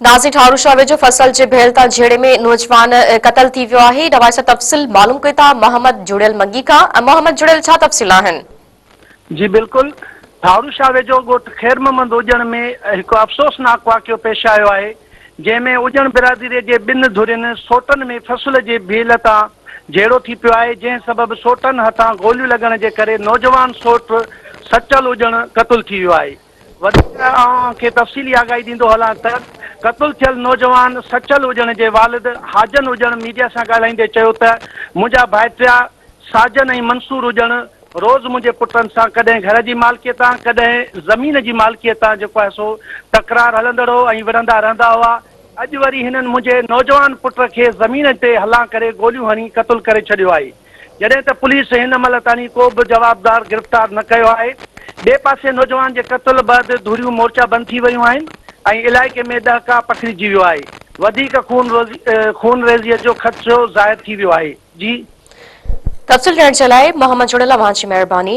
Nazi ठारू शावे जो फसल जे भेलता झेड़े में नौजवान कतल थी वियो आहे। दवा सां तफ़सील मालूम कई था मोहम्मद जुड़ियल मंगी का। मोहम्मद जुड़ियल छा तफ़सील आहिनि? जी बिल्कुल, ठारू शाह वेझो ॻोठ ख़ैर मोहम्मद उजण में हिकु अफ़सोसनाक वाक़ियो पेश आयो आहे, जंहिंमें उजण बिरादरीअ जे ॿिनि धुरियुनि सोटनि में फसल जे भेल तां झेड़ो थी पियो आहे, जंहिं सबबि सोटनि हथां गोलियूं लॻण जे करे नौजवान सोट सचल उजण क़तल थी वियो आहे। वधीक खे तफ़सीली आगाही ॾींदो हलां त क़तल थियल नौजवान सचल हुजण जे वालिद हाजन हुजण मीडिया सां ॻाल्हाईंदे चयो त मुंहिंजा भाइटिया साजन ऐं मंसूर हुजण रोज़ मुंहिंजे पुटनि सां कॾहिं घर जी मालिकियत तां कॾहिं ज़मीन जी मालिकियत तां जेको आहे सो तकरार हलंदड़ हो ऐं विढ़ंदा रहंदा हुआ। अॼु वरी हिननि मुंहिंजे नौजवान पुट खे ज़मीन ते हलां करे गोलियूं हणी क़तल करे छॾियो आहे। जॾहिं त पुलिस हिन महिल ताईं को बि जवाबदार गिरफ़्तार न कयो आहे। ॿिए पासे नौजवान जे क़तल बैदि धुरियूं मोर्चा बंदि थी वियूं आहिनि ऐं इलाइक़े में ॾहका पखिड़िजी वियो आहे। वधीक खून रेज़ीअ जो ख़दशो ज़ाहिर थी वियो आहे। जी तफ़सील ॾियण जे लाइ मोहम्मद जुड़ियल, अव्हां जी महिरबानी।